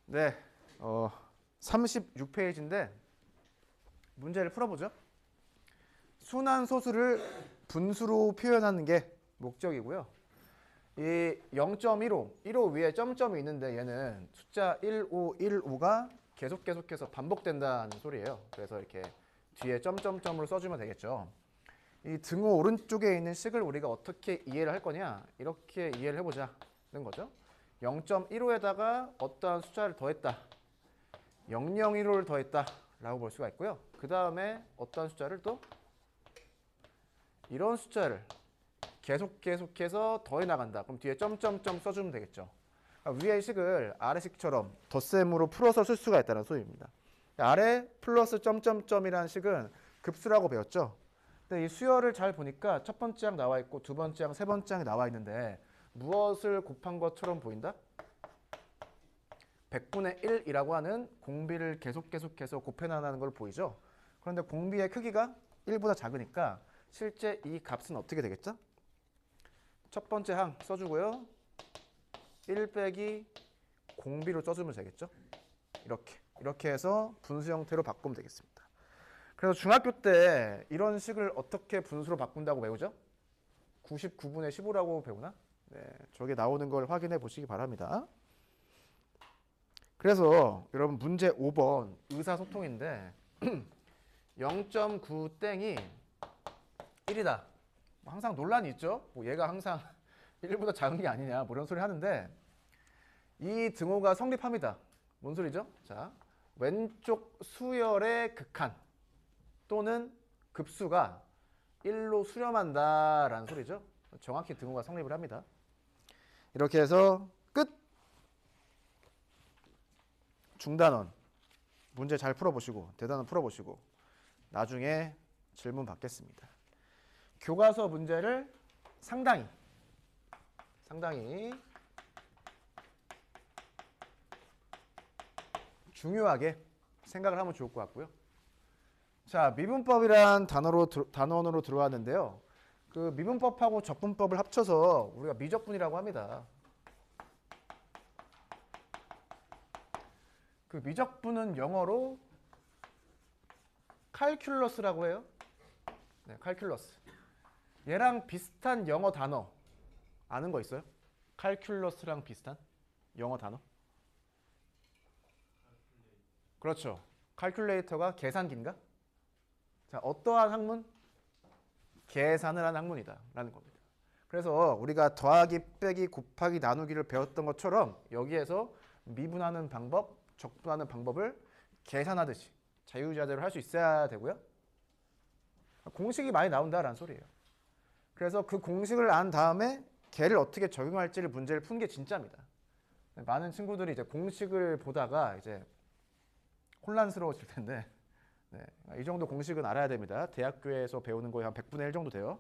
네, 36페이지인데 문제를 풀어보죠. 순환 소수를 분수로 표현하는 게 목적이고요. 이 0.15, 15 위에 점점이 있는데 얘는 숫자 1515가 계속해서 반복된다는 소리예요. 그래서 이렇게 뒤에 점점점으로 써주면 되겠죠. 이 등호 오른쪽에 있는 식을 우리가 어떻게 이해를 할 거냐, 이렇게 이해를 해보자는 거죠. 0.15에다가 어떠한 숫자를 더했다, 001호를 더했다 라고 볼 수가 있고요. 그 다음에 어떠한 숫자를 또 이런 숫자를 계속해서 더해 나간다. 그럼 뒤에 점점점 써주면 되겠죠. 그러니까 위의 식을 아래식처럼 덧셈으로 풀어서 쓸 수가 있다는 소리입니다. 아래 플러스 점점점이라는 식은 급수라고 배웠죠. 근데 이 수열을 잘 보니까 첫 번째 항 나와 있고 두 번째 항, 세 번째 항이 나와 있는데 무엇을 곱한 것처럼 보인다? 100분의 1이라고 하는 공비를 계속해서 곱해나가는 걸 보이죠? 그런데 공비의 크기가 1보다 작으니까 실제 이 값은 어떻게 되겠죠? 첫 번째 항 써주고요. 1 빼기 공비로 써주면 되겠죠? 이렇게 해서 분수 형태로 바꾸면 되겠습니다. 그래서 중학교 때 이런 식을 어떻게 분수로 바꾼다고 배우죠? 99분의 15라고 배우나? 네, 저게 나오는 걸 확인해 보시기 바랍니다. 그래서 여러분 문제 5번 의사소통인데 0.9 땡이 1이다. 항상 논란이 있죠. 뭐 얘가 항상 1보다 작은 게 아니냐 뭐 이런 소리 하는데 이 등호가 성립합니다. 뭔 소리죠? 자, 왼쪽 수열의 극한 또는 급수가 1로 수렴한다라는 소리죠. 정확히 등호가 성립을 합니다. 이렇게 해서 끝! 중단원 문제 잘 풀어보시고 대단원 풀어보시고 나중에 질문 받겠습니다. 교과서 문제를 상당히 중요하게 생각을 하면 좋을 것 같고요. 자, 미분법이란 단원으로 들어왔는데요. 그 미분법하고 적분법을 합쳐서 우리가 미적분이라고 합니다. 그 미적분은 영어로 칼큘러스라고 해요. 네, 칼큘러스. 얘랑 비슷한 영어 단어 아는 거 있어요? 칼큘러스랑 비슷한 영어 단어? 그렇죠. 칼큘레이터가 계산기인가? 자, 어떠한 학문? 계산을 한 학문이다 라는 겁니다. 그래서 우리가 더하기, 빼기, 곱하기, 나누기를 배웠던 것처럼 여기에서 미분하는 방법, 적분하는 방법을 계산하듯이 자유자재로 할 수 있어야 되고요. 공식이 많이 나온다라는 소리예요. 그래서 그 공식을 안 다음에 걔를 어떻게 적용할지를 문제를 푼 게 진짜입니다. 많은 친구들이 이제 공식을 보다가 이제 혼란스러워질 텐데 네, 이 정도 공식은 알아야 됩니다. 대학교에서 배우는 거의 한 100분의 1 정도 돼요.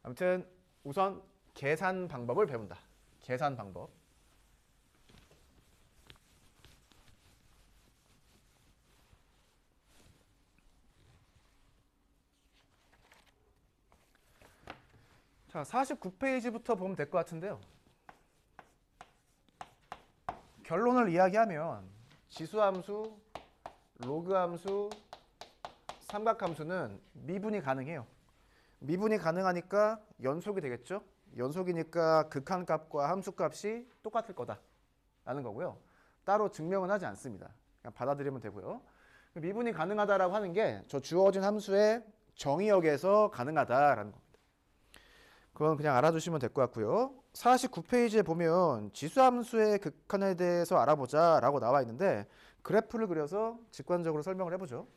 아무튼 우선 계산 방법을 배운다. 계산 방법. 자, 49페이지부터 보면 될 것 같은데요. 결론을 이야기하면 지수함수, 로그함수, 삼각함수는 미분이 가능해요. 미분이 가능하니까 연속이 되겠죠. 연속이니까 극한값과 함수값이 똑같을 거다 라는 거고요. 따로 증명은 하지 않습니다. 그냥 받아들이면 되고요. 미분이 가능하다라고 하는 게 저 주어진 함수의 정의역에서 가능하다라는 겁니다. 그건 그냥 알아두시면 될 것 같고요. 49페이지에 보면 지수함수의 극한에 대해서 알아보자 라고 나와 있는데 그래프를 그려서 직관적으로 설명을 해보죠.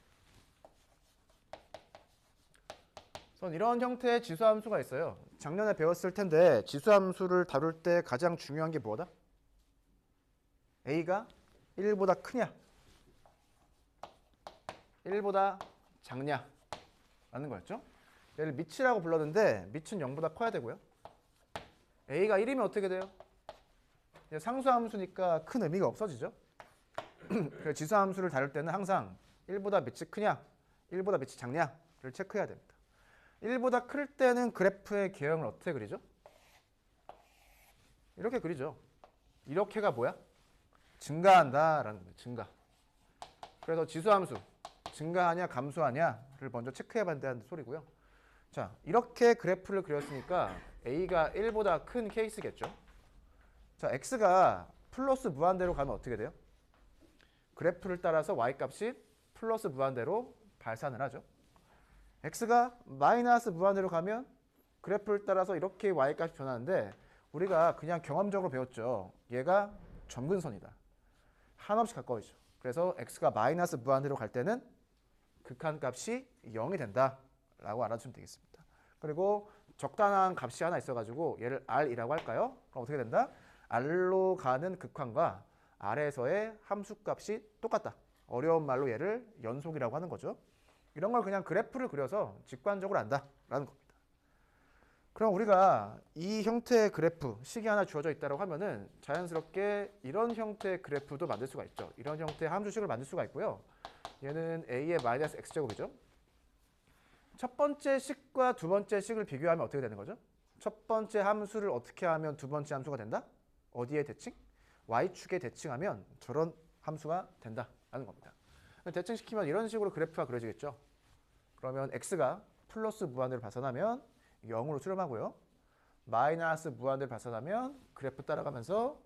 우선 이런 형태의 지수함수가 있어요. 작년에 배웠을 텐데 지수함수를 다룰 때 가장 중요한 게 뭐다? A가 1보다 크냐 1보다 작냐 라는 거였죠. 얘를 밑이라고 불렀는데 밑은 0보다 커야 되고요. A가 1이면 어떻게 돼요? 상수함수니까 큰 의미가 없어지죠. 그래서 지수함수를 다룰 때는 항상 1보다 밑이 크냐 1보다 밑이 작냐를 체크해야 됩니다. 1보다 클 때는 그래프의 개형을 어떻게 그리죠? 이렇게 그리죠. 이렇게가 뭐야? 증가한다라는 거예요. 증가. 그래서 지수함수 증가하냐 감소하냐를 먼저 체크해봐야 된다는 소리고요. 자, 이렇게 그래프를 그렸으니까 A가 1보다 큰 케이스겠죠. 자, X가 플러스 무한대로 가면 어떻게 돼요? 그래프를 따라서 Y값이 플러스 무한대로 발산을 하죠. X가 마이너스 무한대로 가면 그래프를 따라서 이렇게 Y값이 변하는데 우리가 그냥 경험적으로 배웠죠. 얘가 점근선이다. 한없이 가까워지죠. 그래서 X가 마이너스 무한대로 갈 때는 극한값이 0이 된다라고 알아주시면 되겠습니다. 그리고 적당한 값이 하나 있어가지고 얘를 R이라고 할까요? 그럼 어떻게 된다? R로 가는 극한과 R에서의 함수값이 똑같다. 어려운 말로 얘를 연속이라고 하는 거죠. 이런 걸 그냥 그래프를 그려서 직관적으로 안다라는 겁니다. 그럼 우리가 이 형태의 그래프, 식이 하나 주어져 있다고 하면은 자연스럽게 이런 형태의 그래프도 만들 수가 있죠. 이런 형태의 함수식을 만들 수가 있고요. 얘는 a의 마이너스 x제곱이죠. 첫 번째 식과 두 번째 식을 비교하면 어떻게 되는 거죠? 첫 번째 함수를 어떻게 하면 두 번째 함수가 된다? 어디에 대칭? y축에 대칭하면 저런 함수가 된다라는 겁니다. 대칭시키면 이런 식으로 그래프가 그려지겠죠. 그러면 x가 플러스 무한대로 발산하면 0으로 수렴하고요. 마이너스 무한대로 발산하면 그래프 따라가면서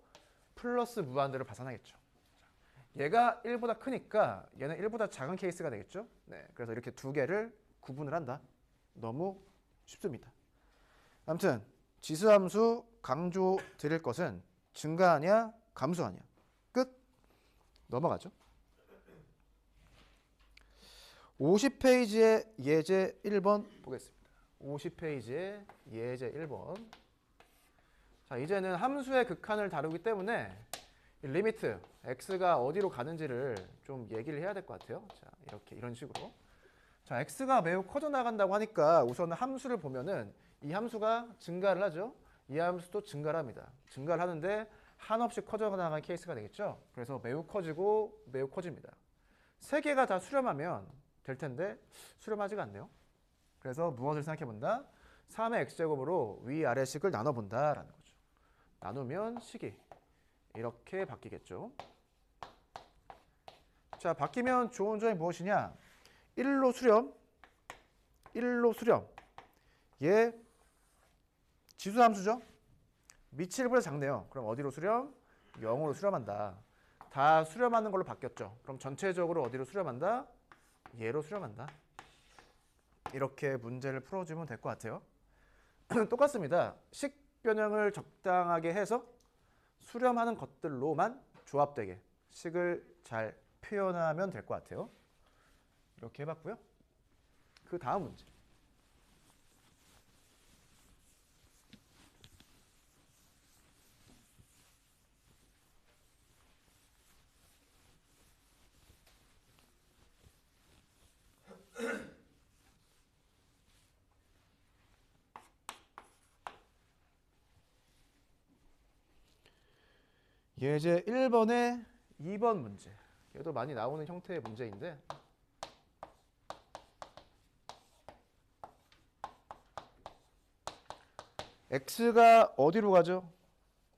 플러스 무한대로 발산하겠죠. 얘가 1보다 크니까 얘는 1보다 작은 케이스가 되겠죠. 네, 그래서 이렇게 두 개를 구분을 한다. 너무 쉽습니다. 아무튼 지수함수 강조 드릴 것은 증가하냐 감소하냐. 끝. 넘어가죠. 50페이지의 예제 1번 보겠습니다. 50페이지의 예제 1번. 자, 이제는 함수의 극한을 다루기 때문에 리미트 x가 어디로 가는지를 좀 얘기를 해야 될 것 같아요. 자, 이렇게 이런 식으로. 자, x가 매우 커져 나간다고 하니까 우선 함수를 보면은 이 함수가 증가를 하죠. 이 함수도 증가를 합니다. 증가를 하는데 한없이 커져 나가는 케이스가 되겠죠. 그래서 매우 커지고 매우 커집니다. 세 개가 다 수렴하면 될 텐데 수렴하지가 않네요. 그래서 무엇을 생각해 본다? 3의 x제곱으로 위아래식을 나눠 본다라는 거죠. 나누면 식이 이렇게 바뀌겠죠. 자, 바뀌면 좋은 점이 무엇이냐? 1로 수렴, 1로 수렴. 얘 지수함수죠? 밑이 1보다 작네요. 그럼 어디로 수렴? 0으로 수렴한다. 다 수렴하는 걸로 바뀌었죠. 그럼 전체적으로 어디로 수렴한다? 얘로 수렴한다. 이렇게 문제를 풀어주면 될 것 같아요. 똑같습니다. 식 변형을 적당하게 해서 수렴하는 것들로만 조합되게 식을 잘 표현하면 될 것 같아요. 이렇게 해봤고요. 그 다음 문제. 예제 1번의 2번 문제. 얘도 많이 나오는 형태의 문제인데 x가 어디로 가죠?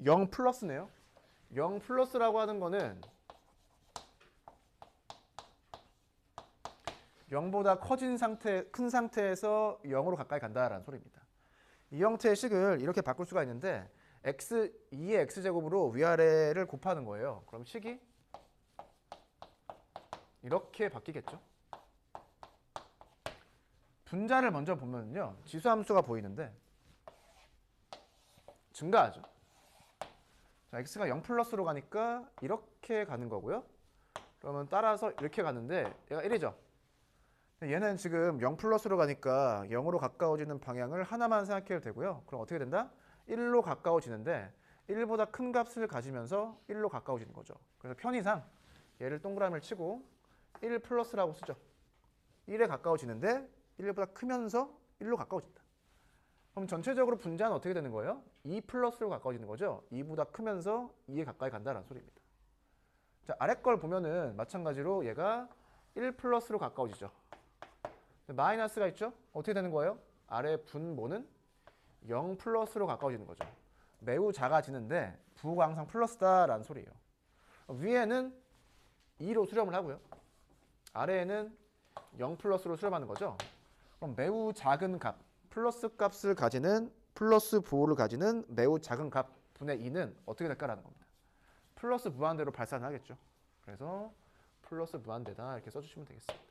0 플러스네요. 0 플러스라고 하는 거는 0보다 커진 상태, 큰 상태에서 0으로 가까이 간다라는 소리입니다. 이 형태의 식을 이렇게 바꿀 수가 있는데 x 2의 x제곱으로 위아래를 곱하는 거예요. 그럼 식이 이렇게 바뀌겠죠. 분자를 먼저 보면요. 지수함수가 보이는데 증가하죠. 자, x가 0 플러스로 가니까 이렇게 가는 거고요. 그러면 따라서 이렇게 가는데 얘가 1이죠. 얘는 지금 0 플러스로 가니까 0으로 가까워지는 방향을 하나만 생각해도 되고요. 그럼 어떻게 된다? 1로 가까워지는데 1보다 큰 값을 가지면서 1로 가까워지는 거죠. 그래서 편의상 얘를 동그라미를 치고 1 플러스라고 쓰죠. 1에 가까워지는데 1보다 크면서 1로 가까워진다. 그럼 전체적으로 분자는 어떻게 되는 거예요? 2 플러스로 가까워지는 거죠. 2보다 크면서 2에 가까이 간다는 소리입니다. 자, 아래 걸 보면은 마찬가지로 얘가 1 플러스로 가까워지죠. 마이너스가 있죠? 어떻게 되는 거예요? 아래 분모는 0 플러스로 가까워지는 거죠. 매우 작아지는데 부호가 항상 플러스다라는 소리예요. 위에는 2로 수렴을 하고요. 아래에는 0 플러스로 수렴하는 거죠. 그럼 매우 작은 값, 플러스 값을 가지는 플러스 부호를 가지는 매우 작은 값 분의 2는 어떻게 될까라는 겁니다. 플러스 무한대로 발산을 하겠죠. 그래서 플러스 무한대다 이렇게 써주시면 되겠습니다.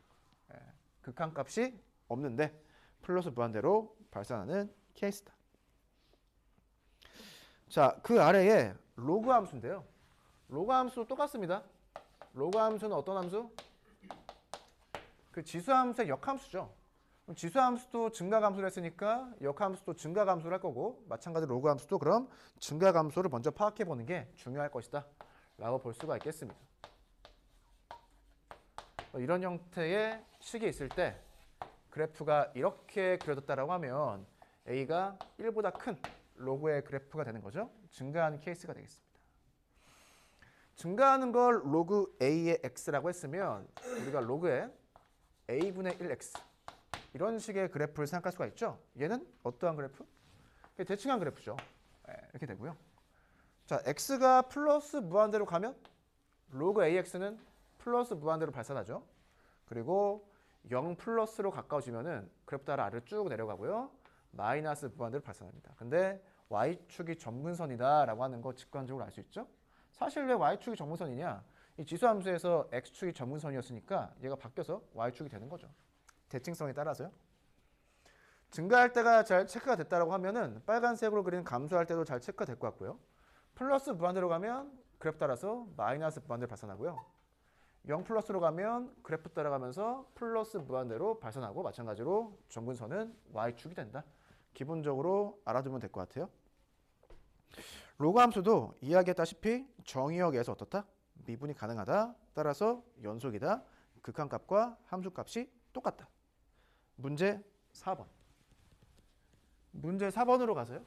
예, 극한값이 없는데 플러스 무한대로 발산하는 케이스다. 자, 그 아래에 로그 함수인데요. 로그 함수 똑같습니다. 로그 함수는 어떤 함수? 그 지수함수의 역함수죠. 그럼 지수함수도 증가함수를 했으니까 역함수도 증가함수를 할 거고 마찬가지로 로그함수도 그럼 증가함수를 먼저 파악해 보는 게 중요할 것이다 라고 볼 수가 있겠습니다. 이런 형태의 식이 있을 때 그래프가 이렇게 그려졌다라고 하면 A가 1보다 큰 로그의 그래프가 되는 거죠. 증가하는 케이스가 되겠습니다. 증가하는 걸 로그 A의 X라고 했으면 우리가 로그의 A분의 1X 이런 식의 그래프를 생각할 수가 있죠. 얘는 어떠한 그래프? 대칭한 그래프죠. 이렇게 되고요. 자, X가 플러스 무한대로 가면 로그 AX는 플러스 무한대로 발산하죠. 그리고 0 플러스로 가까워지면은 그래프 따라 아래로 쭉 내려가고요. 마이너스 무한대로 발산합니다. 근데 Y축이 점근선이다 라고 하는 거 직관적으로 알 수 있죠. 사실 왜 Y축이 점근선이냐? 이 지수함수에서 X축이 점근선이었으니까 얘가 바뀌어서 Y축이 되는 거죠. 대칭성에 따라서요. 증가할 때가 잘 체크가 됐다라고 하면은 빨간색으로 그린 감소할 때도 잘 체크가 될 것 같고요. 플러스 무한대로 가면 그래프 따라서 마이너스 무한대로 발산하고요. 0 플러스로 가면 그래프 따라가면서 플러스 무한대로 발산하고 마찬가지로 점근선은 Y축이 된다. 기본적으로 알아두면 될 것 같아요. 로그 함수도 이야기했다시피 정의역에서 어떻다? 미분이 가능하다. 따라서 연속이다. 극한값과 함수값이 똑같다. 문제 4번. 문제 4번으로 가세요.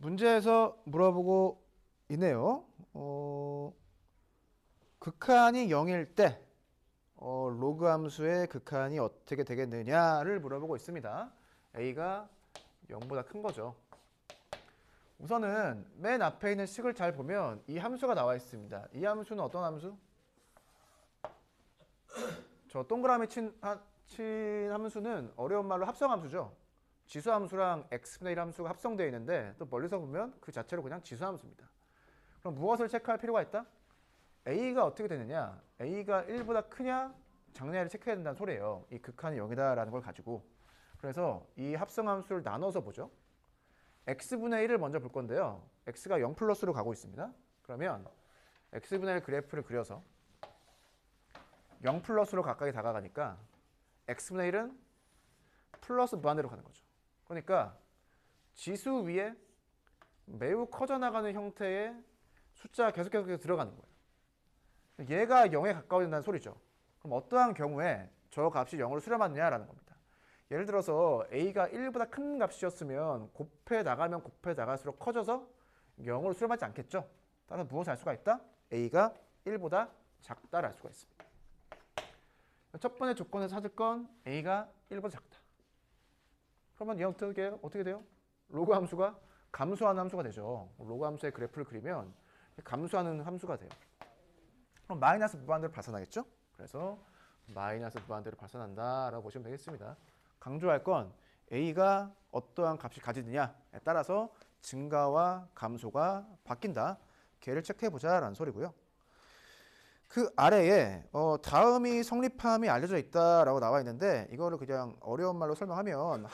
문제에서 물어보고 있네요. 극한이 0일 때 로그 함수의 극한이 어떻게 되겠느냐를 물어보고 있습니다. A가 0보다 큰 거죠. 우선은 맨 앞에 있는 식을 잘 보면 이 함수가 나와 있습니다. 이 함수는 어떤 함수? 저 동그라미 친 함수는 어려운 말로 합성함수죠. 지수함수랑 x분의 1 함수가 합성되어 있는데 또 멀리서 보면 그 자체로 그냥 지수함수입니다. 그럼 무엇을 체크할 필요가 있다? A가 어떻게 되느냐? A가 1보다 크냐? 작냐를 체크해야 된다는 소리예요. 이 극한이 0이다라는 걸 가지고. 그래서 이 합성함수를 나눠서 보죠. x분의 1을 먼저 볼 건데요. x가 0 플러스로 가고 있습니다. 그러면 x분의 1 그래프를 그려서 0 플러스로 가까이 다가가니까 x분의 1은 플러스 무한대로 가는 거죠. 그러니까 지수 위에 매우 커져나가는 형태의 숫자가 계속해서 들어가는 거예요. 얘가 0에 가까워진다는 소리죠. 그럼 어떠한 경우에 저 값이 0으로 수렴하느냐라는 겁니다. 예를 들어서 A가 1보다 큰 값이었으면 곱해 나갈수록 커져서 0으로 수렴하지 않겠죠. 따라서 무엇을 알 수가 있다? A가 1보다 작다를 알 수가 있습니다. 첫 번째 조건에서 찾을 건 A가 1보다 작다. 그러면 얘 어떻게 돼요? 로그 함수가 감소하는 함수가 되죠. 로그 함수의 그래프를 그리면 감소하는 함수가 돼요. 그럼 마이너스 무한대로 발산하겠죠? 그래서 마이너스 무한대로 발산한다라고 보시면 되겠습니다. 강조할 건 A가 어떠한 값을 가지느냐에 따라서 증가와 감소가 바뀐다. 걔를 체크해보자 라는 소리고요. 그 아래에 다음이 성립함이 알려져 있다라고 나와 있는데 이거를 그냥 어려운 말로 설명하면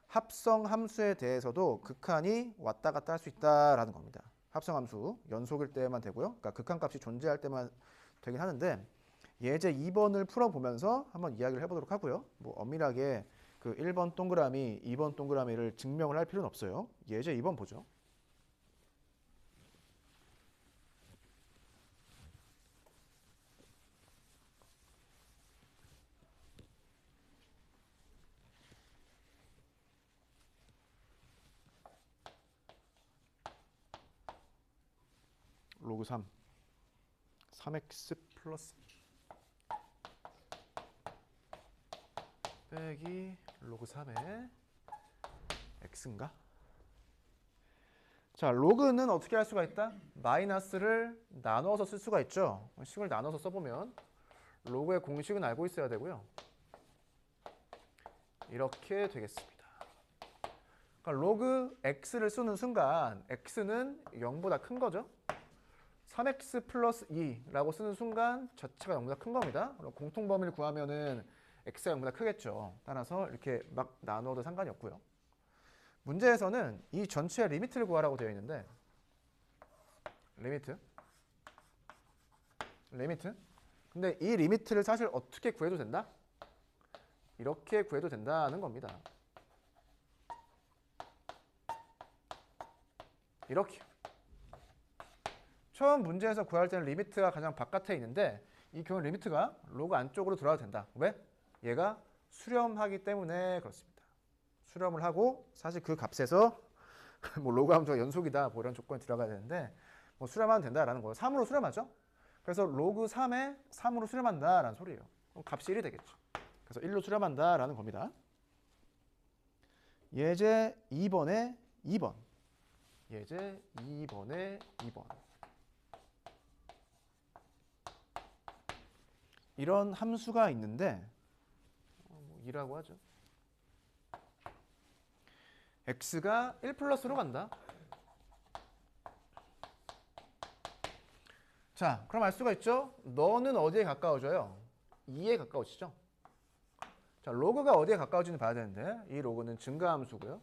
합성함수에 대해서도 극한이 왔다 갔다 할 수 있다라는 겁니다. 합성함수 연속일 때만 되고요. 그러니까 극한값이 존재할 때만 되긴 하는데 예제 2번을 풀어보면서 한번 이야기를 해보도록 하고요. 뭐 엄밀하게 그 1번 동그라미, 2번 동그라미를 증명을 할 필요는 없어요. 예제 2번 보죠. 로그 3 3x 플러스 빼기 로그 3의 x인가? 자, 로그는 어떻게 할 수가 있다? 마이너스를 나눠서 쓸 수가 있죠. 식을 나눠서 써보면 로그의 공식은 알고 있어야 되고요. 이렇게 되겠습니다. 그러니까 로그 x를 쓰는 순간 x는 0보다 큰 거죠. 3x 플러스 2라고 쓰는 순간 자체가 0보다 큰 겁니다. 그럼 공통범위를 구하면은 x가 0보다 크겠죠. 따라서 이렇게 막 나눠도 상관이 없고요. 문제에서는 이 전체의 리미트를 구하라고 되어 있는데 리미트 근데 이 리미트를 사실 어떻게 구해도 된다? 이렇게 구해도 된다는 겁니다. 이렇게 처음 문제에서 구할 때는 리미트가 가장 바깥에 있는데 이 경우 리미트가 로그 안쪽으로 들어와도 된다. 왜? 얘가 수렴하기 때문에 그렇습니다. 수렴을 하고 사실 그 값에서 뭐 로그 함수가 연속이다 뭐 이런 조건이 들어가야 되는데 뭐 수렴하면 된다라는 거예요. 3으로 수렴하죠. 그래서 로그 3에 3으로 수렴한다라는 소리예요. 그럼 값이 1이 되겠죠. 그래서 1로 수렴한다라는 겁니다. 예제 2번에 2번. 예제 2번에 2번. 이런 함수가 있는데 2라고 하죠. x가 1 플러스로 간다. 자, 그럼 알 수가 있죠? 너는 어디에 가까워져요? 2에 가까워지죠. 자, 로그가 어디에 가까워지는지 봐야 되는데 이 로그는 증가함수고요.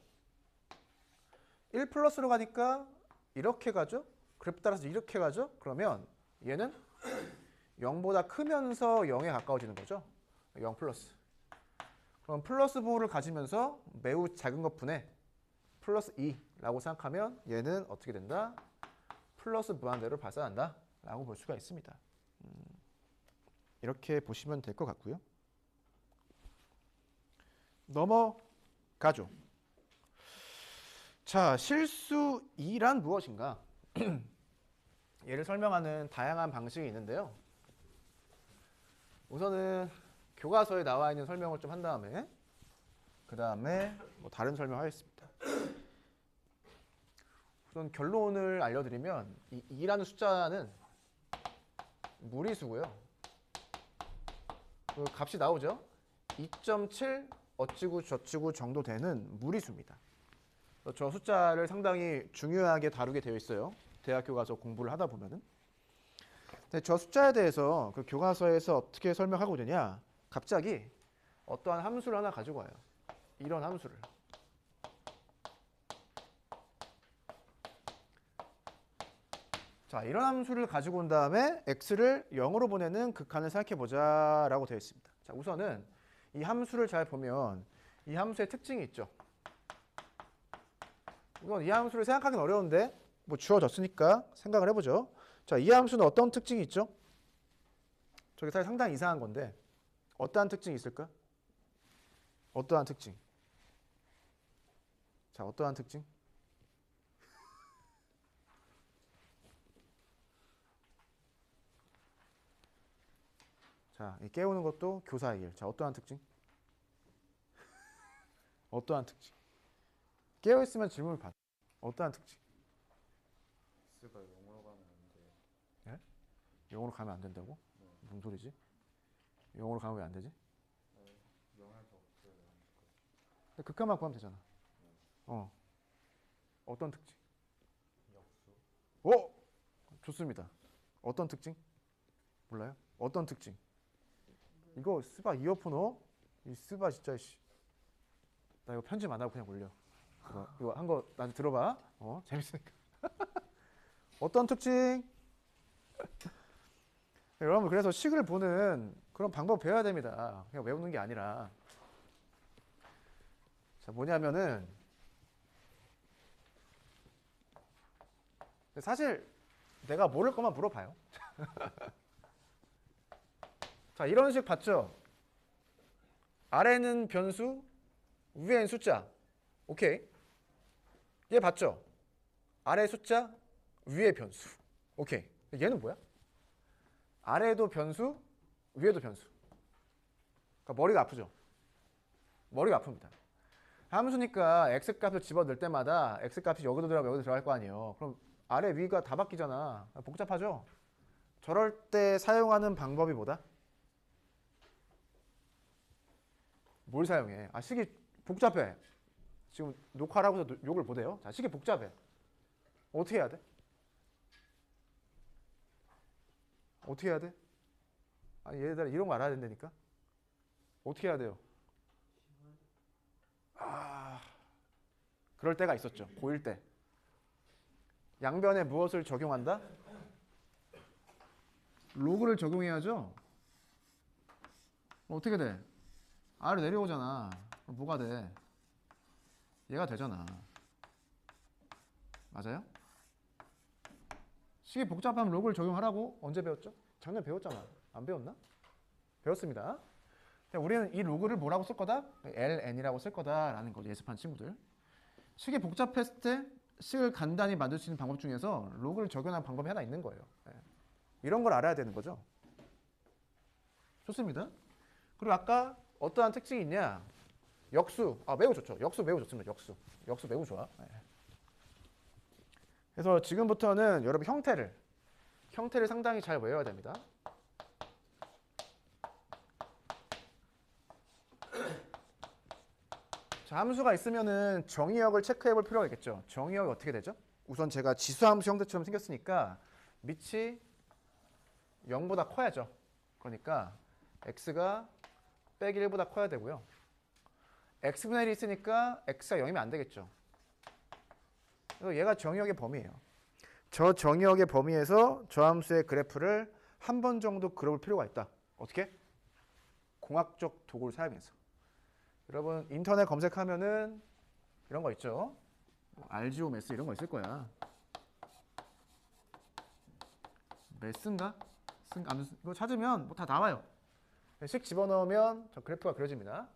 1 플러스로 가니까 이렇게 가죠. 그래프 따라서 이렇게 가죠. 그러면 얘는 0보다 크면서 0에 가까워지는 거죠. 0 플러스. 그럼 플러스 부호를 가지면서 매우 작은 것분에 플러스 2라고 생각하면 얘는 어떻게 된다? 플러스 무한대로 발산한다 라고 볼 수가 있습니다. 이렇게 보시면 될 것 같고요. 넘어가죠. 자, 실수 2란 무엇인가? 얘를 설명하는 다양한 방식이 있는데요. 우선은 교과서에 나와 있는 설명을 좀 한 다음에 그 다음에 뭐 다른 설명하겠습니다. 우선 결론을 알려드리면 이 2라는 숫자는 무리수고요. 그 값이 나오죠. 2.7 어찌고 저찌고 정도 되는 무리수입니다. 저 숫자를 상당히 중요하게 다루게 되어 있어요. 대학교 가서 공부를 하다 보면은. 근데 저 숫자에 대해서 그 교과서에서 어떻게 설명하고 되냐? 갑자기 어떠한 함수를 하나 가지고 와요. 이런 함수를. 자, 이런 함수를 가지고 온 다음에 x를 0으로 보내는 극한을 생각해 보자라고 되어 있습니다. 자, 우선은 이 함수를 잘 보면 이 함수의 특징이 있죠. 이건 이 함수를 생각하기는 어려운데 뭐 주어졌으니까 생각을 해보죠. 자, 이 함수는 어떤 특징이 있죠? 저게 사실 상당히 이상한 건데 어떠한 특징이 있을까? 어떠한 특징? 자, 어떠한 특징? 자, 이 깨우는 것도 교사의 일. 자, 어떠한 특징? 어떠한 특징? 깨어있으면 질문을 받아. 어떠한 특징? X가 0으로 가면 안 돼. 예? 0으로 가면 안 된다고? 네. 무슨 소리지? 0으로 가면 왜 안 되지? 0에서 없어요. 근데 극한만 구하면 되잖아. 네. 어떤 특징? 역수. 오! 좋습니다. 어떤 특징? 몰라요? 어떤 특징? 이거 스바 이어폰 이 스바 진짜 씨. 나 이거 편집 안 하고 그냥 올려. 이거 한 거 나한테 들어봐. 재밌으니까. 어떤 특징? 여러분 그래서 식을 보는 그런 방법 배워야 됩니다. 그냥 외우는 게 아니라. 자, 뭐냐면은 사실 내가 모를 것만 물어봐요. 자, 이런 식 봤죠? 아래는 변수, 위에는 숫자. 오케이. 얘 봤죠? 아래 숫자, 위에 변수. 오케이. 얘는 뭐야? 아래도 변수, 위에도 변수. 그러니까 머리가 아프죠? 머리가 아픕니다. 함수니까 x값을 집어넣을 때마다 x값이 여기도 들어가고 여기도 들어갈 거 아니에요. 그럼 아래 위가 다 바뀌잖아. 복잡하죠? 저럴 때 사용하는 방법이 뭐다? 뭘 사용해? 아, 식이 복잡해. 지금 녹화를 하고서 욕을 보대요. 자, 식이 복잡해. 어떻게 해야 돼? 어떻게 해야 돼? 아니, 얘들 이런 거 알아야 된다니까? 어떻게 해야 돼요? 아, 그럴 때가 있었죠. 고1 때. 양변에 무엇을 적용한다? 로그를 적용해야죠. 어떻게 돼? 아래 내려오잖아. 그럼 뭐가 돼? 얘가 되잖아. 맞아요? 식이 복잡하면 로그를 적용하라고 언제 배웠죠? 작년에 배웠잖아. 안 배웠나? 배웠습니다. 우리는 이 로그를 뭐라고 쓸 거다? ln이라고 쓸 거다라는 거죠. 예습한 친구들. 식이 복잡했을 때 식을 간단히 만들 수 있는 방법 중에서 로그를 적용하는 방법이 하나 있는 거예요. 이런 걸 알아야 되는 거죠. 좋습니다. 그리고 아까 어떠한 특징이 있냐? 역수. 아, 매우 좋죠. 역수 매우 좋습니다. 역수 매우 좋아. 그래서 지금부터는 여러분 형태를 상당히 잘 외워야 됩니다. 자, 함수가 있으면은 정의역을 체크해 볼 필요가 있겠죠. 정의역이 어떻게 되죠? 우선 제가 지수함수 형태처럼 생겼으니까 밑이 0보다 커야죠. 그러니까 x가 빼기 1보다 커야 되고요. x분의 1이 있으니까 x가 0이면 안 되겠죠. 그래서 얘가 정의역의 범위예요. 저 정의역의 범위에서 저 함수의 그래프를 한 번 정도 그려볼 필요가 있다. 어떻게? 공학적 도구를 사용해서. 여러분 인터넷 검색하면은 이런 거 있죠. 알지오 매스 이런 거 있을 거야. 매스인가? 이거 찾으면 뭐 다 나와요. 식 집어넣으면 저 그래프가 그려집니다.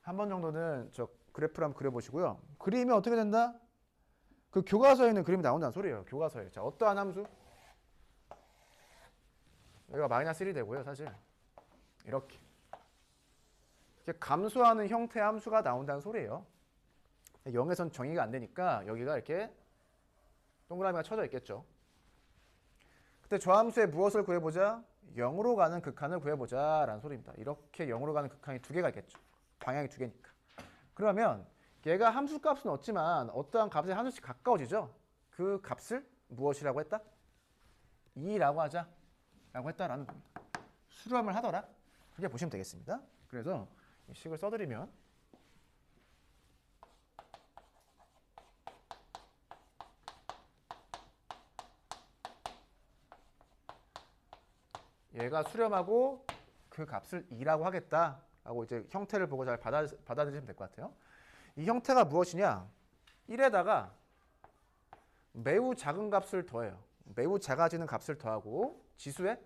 한 번 정도는 저 그래프를 한번 그려보시고요. 그리면 어떻게 된다? 그 교과서에 있는 그림이 나온다는 소리예요. 교과서에. 자, 어떠한 함수? 여기가 마이너스 1이 되고요. 사실 이렇게 감소하는 형태의 함수가 나온다는 소리예요. 0에선 정의가 안 되니까 여기가 이렇게 동그라미가 쳐져 있겠죠. 그때 저 함수의 무엇을 구해보자? 0으로 가는 극한을 구해보자 라는 소리입니다. 이렇게 0으로 가는 극한이 두 개가 있겠죠. 방향이 두 개니까. 그러면 얘가 함수값은 없지만 어떠한 값에 하나씩 가까워지죠. 그 값을 무엇이라고 했다? 2라고 하자 라고 했다라는 겁니다. 수렴을 하더라. 그렇게 보시면 되겠습니다. 그래서 이 식을 써드리면 얘가 수렴하고 그 값을 2라고 하겠다라고 이제 형태를 보고 잘 받아들이시면 될 것 같아요. 이 형태가 무엇이냐? 1에다가 매우 작은 값을 더해요. 매우 작아지는 값을 더하고 지수에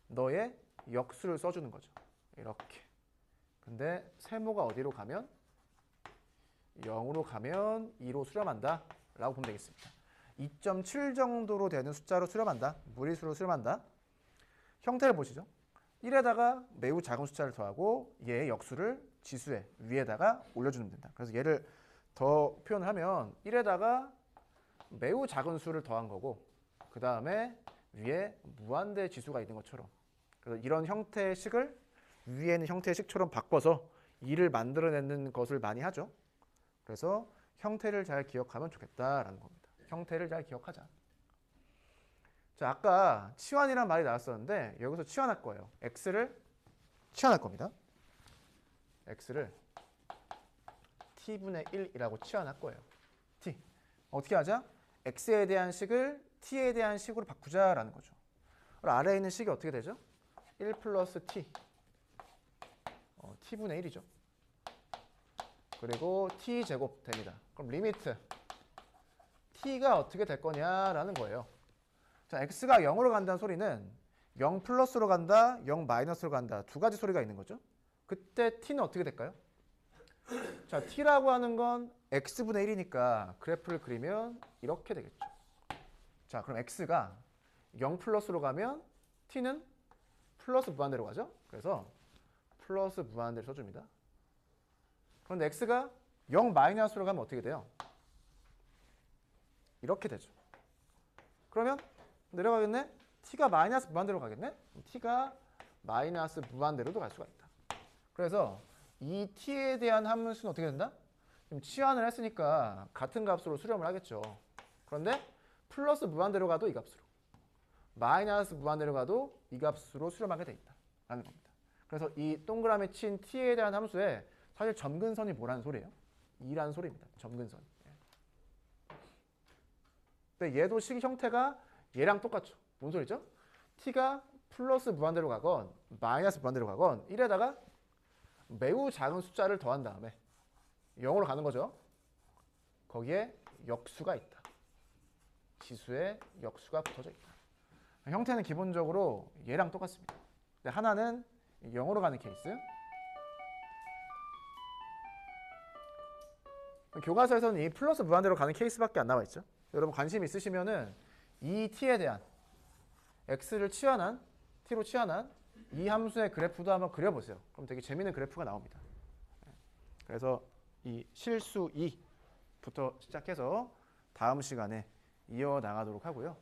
너의 역수를 써주는 거죠. 이렇게. 근데 세모가 어디로 가면? 0으로 가면 2로 수렴한다 라고 보면 되겠습니다. 2.7 정도로 되는 숫자로 수렴한다. 무리수로 수렴한다. 형태를 보시죠. 1에다가 매우 작은 숫자를 더하고 얘의 역수를 지수에 위에다가 올려주면 된다. 그래서 얘를 더 표현을 하면 1에다가 매우 작은 수를 더한 거고 그 다음에 위에 무한대 지수가 있는 것처럼 그래서 이런 형태의 식을 위에 있는 형태의 식처럼 바꿔서 2를 만들어내는 것을 많이 하죠. 그래서 형태를 잘 기억하면 좋겠다라는 겁니다. 형태를 잘 기억하자. 자, 아까 치환이라는 말이 나왔었는데 여기서 치환할 거예요. x를 치환할 겁니다. x를 t분의 1이라고 치환할 거예요. t. 어떻게 하자? x에 대한 식을 t에 대한 식으로 바꾸자라는 거죠. 그럼 아래에 있는 식이 어떻게 되죠? 1 플러스 t. t분의 1이죠. 그리고 t제곱 됩니다. 그럼 리미트 t가 어떻게 될 거냐라는 거예요. 자, x가 0으로 간다는 소리는 0 플러스로 간다, 0 마이너스로 간다. 두 가지 소리가 있는 거죠. 그때 t는 어떻게 될까요? 자, t라고 하는 건 x분의 1이니까 그래프를 그리면 이렇게 되겠죠. 자, 그럼 x가 0 플러스로 가면 t는 플러스 무한대로 가죠. 그래서 플러스 무한대를 써줍니다. 그런데 x가 0 마이너스로 가면 어떻게 돼요? 이렇게 되죠. 그러면 내려가겠네? t가 마이너스 무한대로 가겠네? t가 마이너스 무한대로도 갈 수가 있다. 그래서 이 t에 대한 함수는 어떻게 된다? 지금 치환을 했으니까 같은 값으로 수렴을 하겠죠. 그런데 플러스 무한대로 가도 이 값으로, 마이너스 무한대로 가도 이 값으로 수렴하게 돼 있다라는 겁니다. 그래서 이 동그라미 친 t에 대한 함수에 사실 점근선이 뭐라는 소리예요? 2라는 소리입니다. 점근선. 근데 얘도 식 형태가 얘랑 똑같죠. 뭔 소리죠? t가 플러스 무한대로 가건 마이너스 무한대로 가건 1에다가 매우 작은 숫자를 더한 다음에 0으로 가는 거죠. 거기에 역수가 있다. 지수에 역수가 붙어져 있다. 형태는 기본적으로 얘랑 똑같습니다. 근데 하나는 0으로 가는 케이스. 교과서에서는 이 플러스 무한대로 가는 케이스밖에 안 나와 있죠. 여러분 관심 있으시면은 이 t에 대한 x를 치환한 t로 치환한 이 함수의 그래프도 한번 그려보세요. 그럼 되게 재밌는 그래프가 나옵니다. 그래서 이 실수 2부터 시작해서 다음 시간에 이어나가도록 하고요.